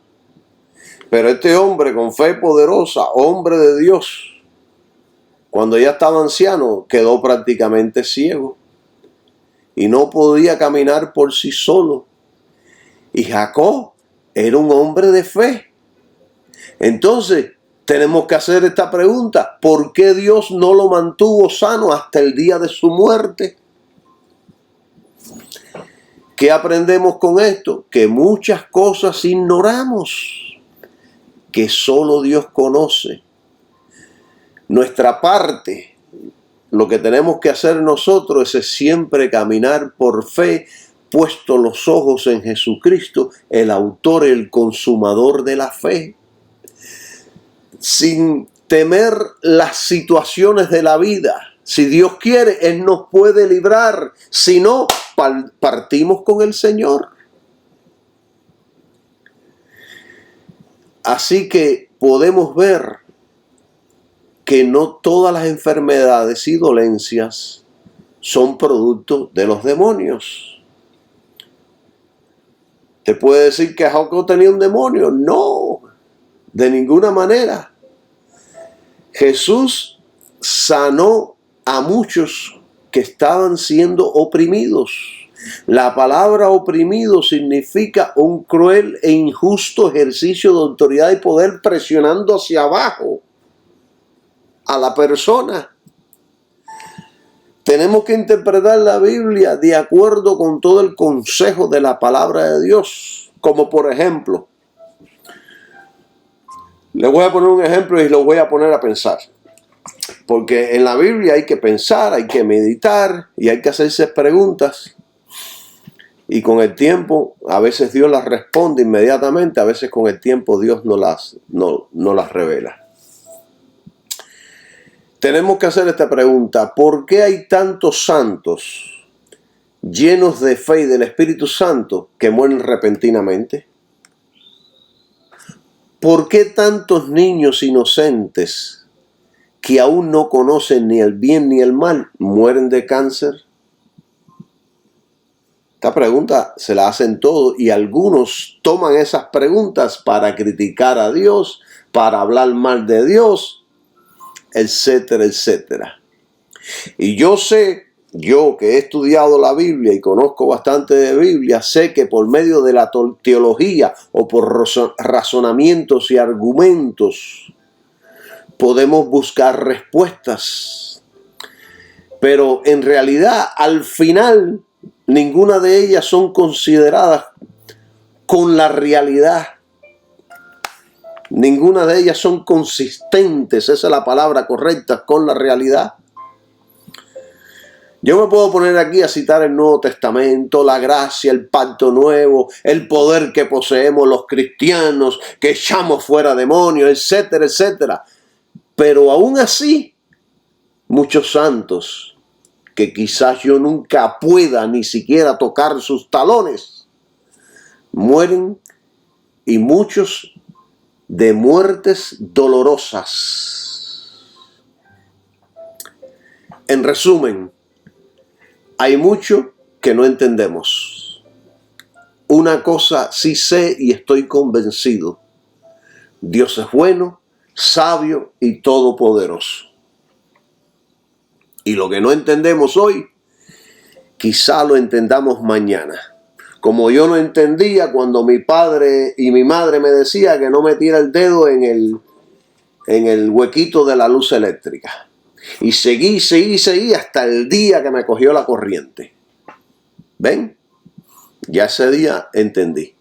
Pero este hombre con fe poderosa, hombre de Dios, cuando ya estaba anciano, quedó prácticamente ciego y no podía caminar por sí solo. Y Jacob era un hombre de fe. Entonces, tenemos que hacer esta pregunta: ¿por qué Dios no lo mantuvo sano hasta el día de su muerte? ¿Qué aprendemos con esto? Que muchas cosas ignoramos, que solo Dios conoce. Nuestra parte, lo que tenemos que hacer nosotros es siempre caminar por fe, puesto los ojos en Jesucristo, el autor y el consumador de la fe. Sin temer las situaciones de la vida. Si Dios quiere, Él nos puede librar. Si no, partimos con el Señor. Así que podemos ver que no todas las enfermedades y dolencias son producto de los demonios. ¿Te puede decir que Jacob tenía un demonio? No, de ninguna manera. Jesús sanó a muchos que estaban siendo oprimidos. La palabra oprimido significa un cruel e injusto ejercicio de autoridad y poder presionando hacia abajo a la persona. Tenemos que interpretar la Biblia de acuerdo con todo el consejo de la palabra de Dios. Como por ejemplo, le voy a poner un ejemplo y lo voy a poner a pensar. Porque en la Biblia hay que pensar, hay que meditar y hay que hacerse preguntas. Y con el tiempo, a veces Dios las responde inmediatamente, a veces con el tiempo Dios no las revela. Tenemos que hacer esta pregunta: ¿por qué hay tantos santos llenos de fe y del Espíritu Santo que mueren repentinamente? ¿Por qué tantos niños inocentes que aún no conocen ni el bien ni el mal mueren de cáncer? Esta pregunta se la hacen todos y algunos toman esas preguntas para criticar a Dios, para hablar mal de Dios, etcétera, etcétera. Y yo sé, yo que he estudiado la Biblia y conozco bastante de Biblia, sé que por medio de la teología o por razonamientos y argumentos podemos buscar respuestas. Pero en realidad, al final, ninguna de ellas son consideradas con la realidad. Ninguna de ellas son consistentes, esa es la palabra correcta, con la realidad. Yo me puedo poner aquí a citar el Nuevo Testamento, la gracia, el pacto nuevo, el poder que poseemos los cristianos, que echamos fuera demonios, etcétera, etcétera. Pero aún así, muchos santos que quizás yo nunca pueda ni siquiera tocar sus talones, mueren, y muchos de muertes dolorosas. En resumen, hay mucho que no entendemos. Una cosa sí sé y estoy convencido: Dios es bueno, sabio y todopoderoso. Y lo que no entendemos hoy, quizá lo entendamos mañana. Como yo no entendía cuando mi padre y mi madre me decían que no metiera el dedo en el huequito de la luz eléctrica. Y seguí hasta el día que me cogió la corriente. ¿Ven? Ya ese día entendí.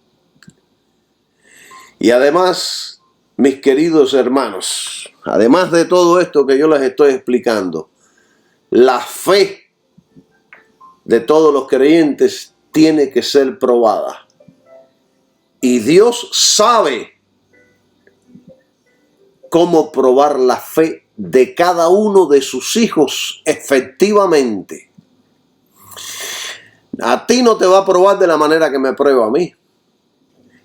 Y además, mis queridos hermanos, además de todo esto que yo les estoy explicando, la fe de todos los creyentes tiene que ser probada. Y Dios sabe cómo probar la fe de cada uno de sus hijos efectivamente. A ti no te va a probar de la manera que me prueba a mí.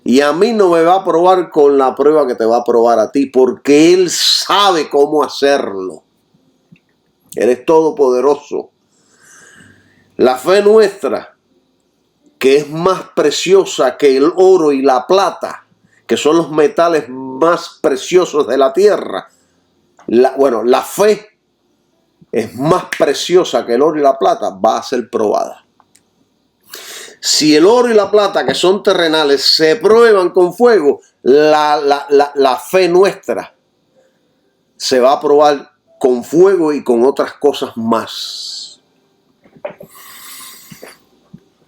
Y a mí no me va a probar con la prueba que te va a probar a ti, porque Él sabe cómo hacerlo. Él es todopoderoso. La fe nuestra, que es más preciosa que el oro y la plata, que son los metales más preciosos de la tierra. La fe es más preciosa que el oro y la plata, va a ser probada. Si el oro y la plata, que son terrenales, se prueban con fuego, la fe nuestra se va a probar con fuego y con otras cosas más.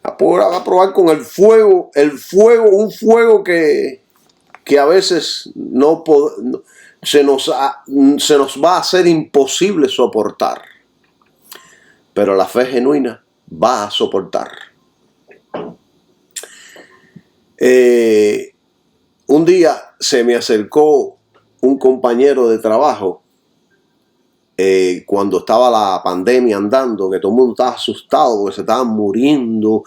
Va a probar con el fuego, un fuego que a veces se nos va a hacer imposible soportar. Pero la fe genuina va a soportar. Un día se me acercó un compañero de trabajo cuando estaba la pandemia andando, que todo el mundo estaba asustado porque se estaban muriendo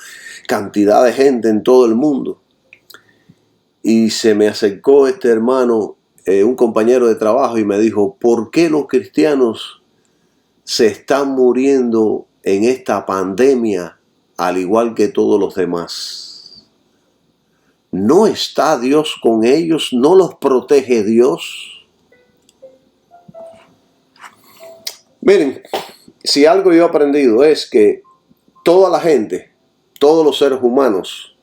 cantidad de gente en todo el mundo. Y se me acercó este hermano, un compañero de trabajo, y me dijo: ¿por qué los cristianos se están muriendo en esta pandemia al igual que todos los demás? ¿No está Dios con ellos? ¿No los protege Dios? Miren, si algo yo he aprendido es que toda la gente, todos los seres humanos,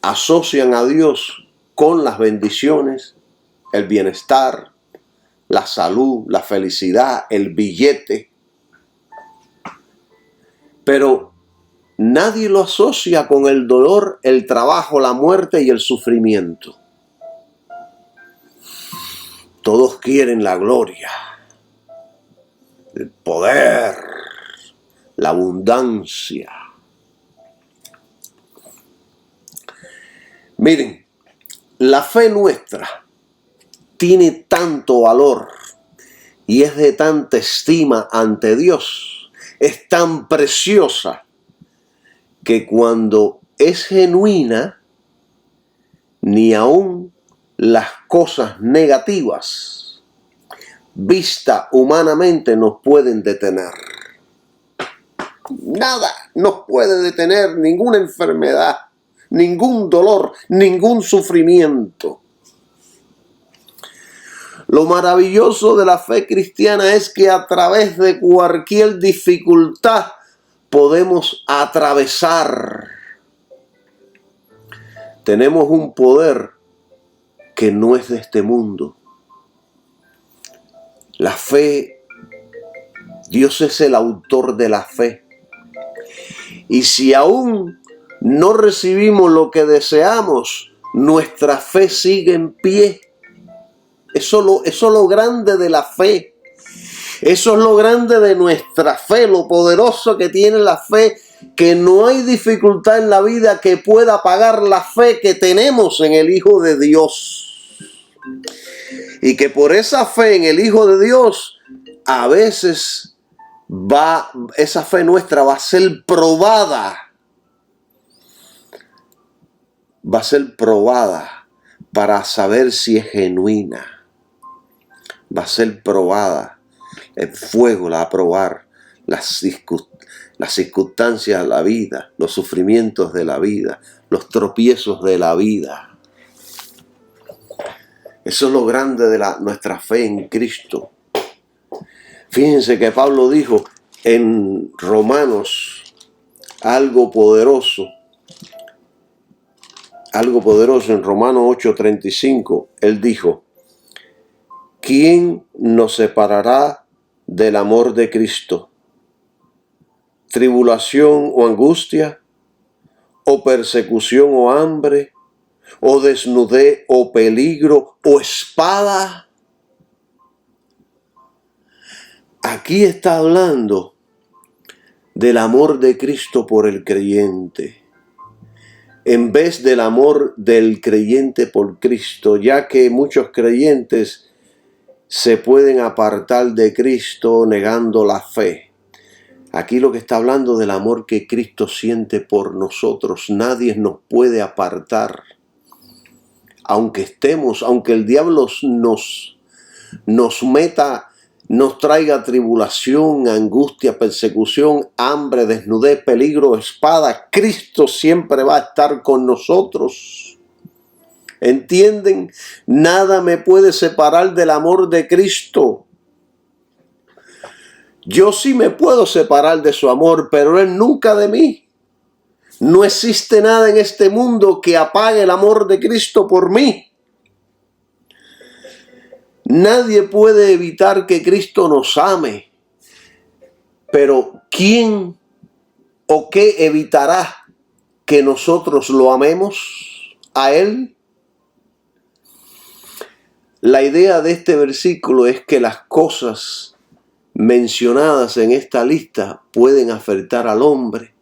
asocian a Dios con las bendiciones, el bienestar, la salud, la felicidad, el billete. Pero nadie lo asocia con el dolor, el trabajo, la muerte y el sufrimiento. Todos quieren la gloria, el poder, la abundancia. Miren, la fe nuestra tiene tanto valor y es de tanta estima ante Dios, es tan preciosa, que cuando es genuina, ni aun las cosas negativas, vista humanamente, nos pueden detener. Nada nos puede detener, ninguna enfermedad, ningún dolor, ningún sufrimiento. Lo maravilloso de la fe cristiana es que a través de cualquier dificultad podemos atravesar. Tenemos un poder que no es de este mundo. La fe, Dios es el autor de la fe. Y si aún no recibimos lo que deseamos, nuestra fe sigue en pie. Eso es lo grande de la fe. Eso es lo grande de nuestra fe, lo poderoso que tiene la fe, que no hay dificultad en la vida que pueda pagar la fe que tenemos en el Hijo de Dios. Y que por esa fe en el Hijo de Dios, a veces esa fe nuestra va a ser probada. Va a ser probada para saber si es genuina. Va a ser probada. El fuego la va a probar. Las circunstancias de la vida, los sufrimientos de la vida, los tropiezos de la vida. Eso es lo grande de nuestra fe en Cristo. Fíjense que Pablo dijo en Romanos algo poderoso en Romanos 8:35. Él dijo: ¿quién nos separará del amor de Cristo? ¿Tribulación o angustia? ¿O persecución o hambre? ¿O desnudez o peligro o espada? Aquí está hablando del amor de Cristo por el creyente, en vez del amor del creyente por Cristo, ya que muchos creyentes se pueden apartar de Cristo negando la fe. Aquí lo que está hablando del amor que Cristo siente por nosotros. Nadie nos puede apartar. Aunque el diablo nos traiga tribulación, angustia, persecución, hambre, desnudez, peligro, espada, Cristo siempre va a estar con nosotros. ¿Entienden? Nada me puede separar del amor de Cristo. Yo sí me puedo separar de su amor, pero Él nunca de mí. No existe nada en este mundo que apague el amor de Cristo por mí. Nadie puede evitar que Cristo nos ame. Pero ¿quién o qué evitará que nosotros lo amemos a Él? La idea de este versículo es que las cosas mencionadas en esta lista pueden afectar al hombre,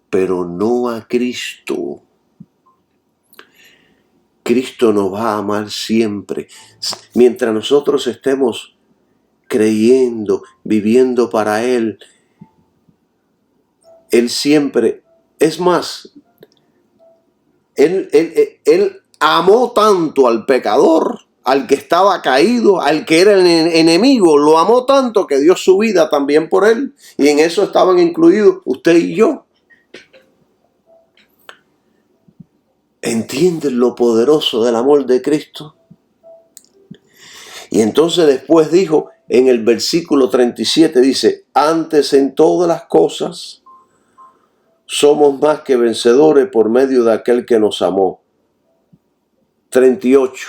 pero no a Cristo. Cristo nos va a amar siempre. Mientras nosotros estemos creyendo, viviendo para Él, Él siempre, es más, Él amó tanto al pecador, al que estaba caído, al que era el enemigo, lo amó tanto que dio su vida también por él. Y en eso estaban incluidos usted y yo. ¿Entienden lo poderoso del amor de Cristo? Y entonces después dijo, en el versículo 37 dice, antes en todas las cosas somos más que vencedores por medio de aquel que nos amó. 38.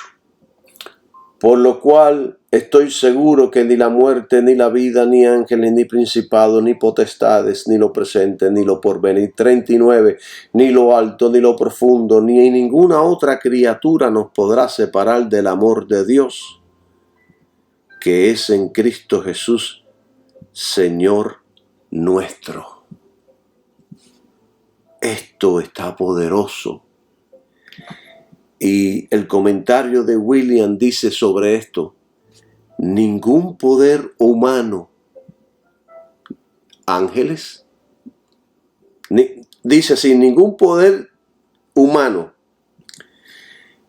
Por lo cual estoy seguro que ni la muerte, ni la vida, ni ángeles, ni principados, ni potestades, ni lo presente, ni lo porvenir. 39. Ni lo alto, ni lo profundo, ni ninguna otra criatura nos podrá separar del amor de Dios, que es en Cristo Jesús, Señor nuestro. Esto está poderoso. Y el comentario de William dice sobre esto, ningún poder humano, ángeles, dice así, ningún poder humano,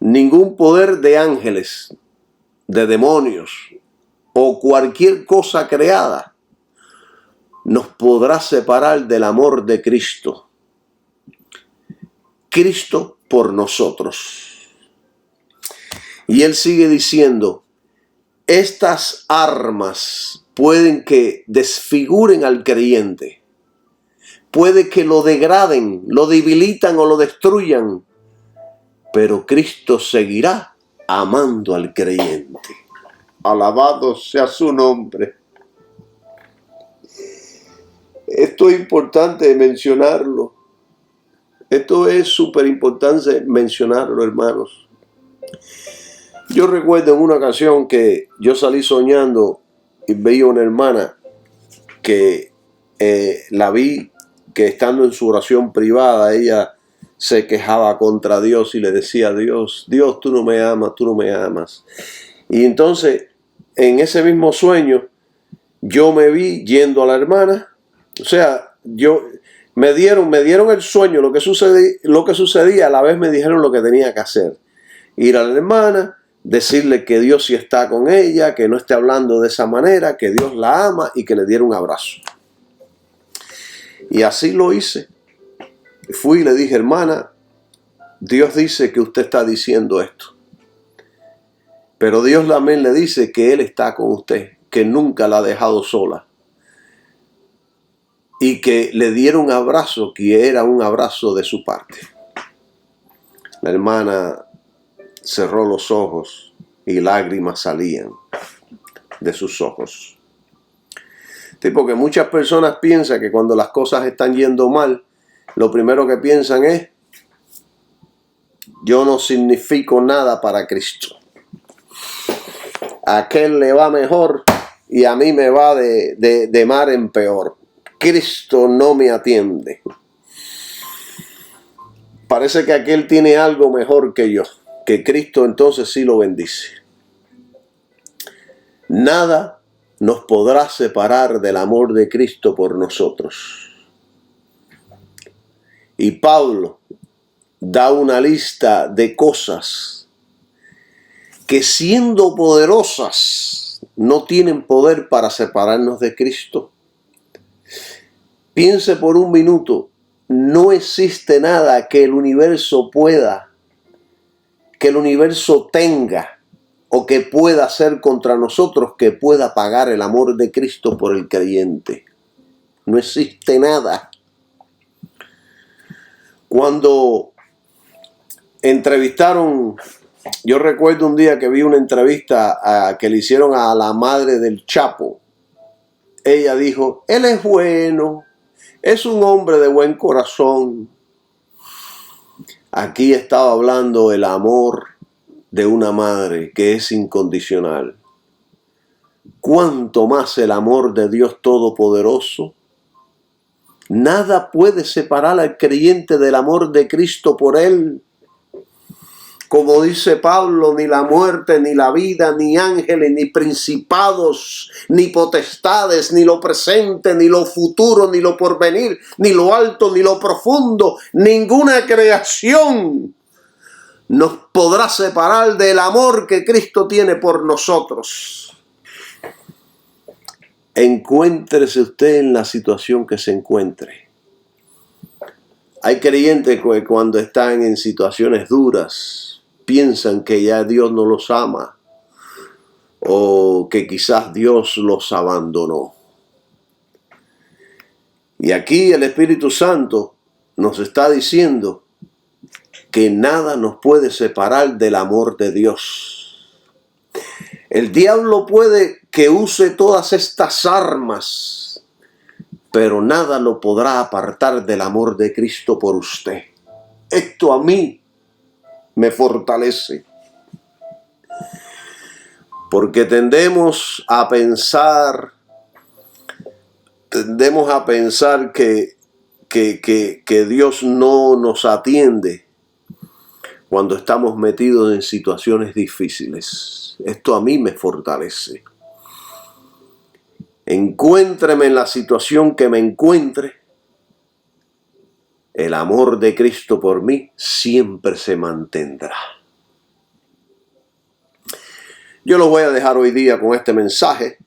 ningún poder de ángeles, de demonios o cualquier cosa creada nos podrá separar del amor de Cristo. Cristo por nosotros. Y él sigue diciendo, estas armas pueden que desfiguren al creyente, puede que lo degraden, lo debilitan o lo destruyan, pero Cristo seguirá amando al creyente. Alabado sea su nombre. Esto es importante mencionarlo. Esto es súper importante mencionarlo, hermanos. Yo recuerdo en una ocasión que yo salí soñando y veía una hermana que la vi que estando en su oración privada, ella se quejaba contra Dios y le decía a Dios, Dios, tú no me amas, tú no me amas. Y entonces, en ese mismo sueño, yo me vi yendo a la hermana, o sea, me dieron el sueño, lo que sucedía, a la vez me dijeron lo que tenía que hacer. Ir a la hermana, decirle que Dios sí está con ella, que no esté hablando de esa manera, que Dios la ama y que le diera un abrazo. Y así lo hice. Fui y le dije, hermana, Dios dice que usted está diciendo esto. Pero Dios también le dice que Él está con usted, que nunca la ha dejado sola. Y que le diera un abrazo, que era un abrazo de su parte. La hermana cerró los ojos y lágrimas salían de sus ojos. Porque muchas personas piensan que cuando las cosas están yendo mal, lo primero que piensan es, yo no significo nada para Cristo. A aquel le va mejor y a mí me va de mar en peor. Cristo no me atiende. Parece que aquel tiene algo mejor que yo, que Cristo entonces sí lo bendice. Nada nos podrá separar del amor de Cristo por nosotros. Y Pablo da una lista de cosas que siendo poderosas no tienen poder para separarnos de Cristo. Piense por un minuto, no existe nada que el universo pueda, que el universo tenga o que pueda hacer contra nosotros que pueda pagar el amor de Cristo por el creyente. No existe nada. Cuando entrevistaron, yo recuerdo un día que vi una entrevista que le hicieron a la madre del Chapo. Ella dijo, él es bueno, es un hombre de buen corazón. Aquí estaba hablando el amor de una madre que es incondicional. ¿Cuánto más el amor de Dios Todopoderoso? Nada puede separar al creyente del amor de Cristo por él. Como dice Pablo, ni la muerte, ni la vida, ni ángeles, ni principados, ni potestades, ni lo presente, ni lo futuro, ni lo porvenir, ni lo alto, ni lo profundo, ninguna creación nos podrá separar del amor que Cristo tiene por nosotros. Encuéntrese usted en la situación que se encuentre. Hay creyentes que cuando están en situaciones duras piensan que ya Dios no los ama o que quizás Dios los abandonó. Y aquí el Espíritu Santo nos está diciendo que nada nos puede separar del amor de Dios. El diablo puede que use todas estas armas, pero nada lo podrá apartar del amor de Cristo por usted. Esto a mí me fortalece. Porque tendemos a pensar que Dios no nos atiende cuando estamos metidos en situaciones difíciles. Esto a mí me fortalece. Encuéntreme en la situación que me encuentre, el amor de Cristo por mí siempre se mantendrá. Yo lo voy a dejar hoy día con este mensaje,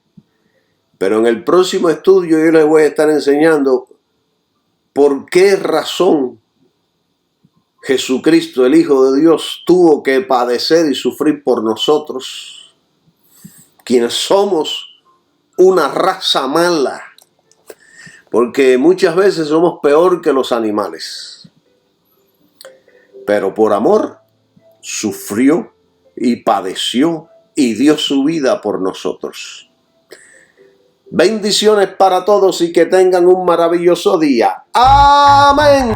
pero en el próximo estudio yo les voy a estar enseñando por qué razón Jesucristo, el Hijo de Dios, tuvo que padecer y sufrir por nosotros, quienes somos una raza mala, porque muchas veces somos peor que los animales. Pero por amor sufrió y padeció y dio su vida por nosotros. Bendiciones para todos y que tengan un maravilloso día. Amén.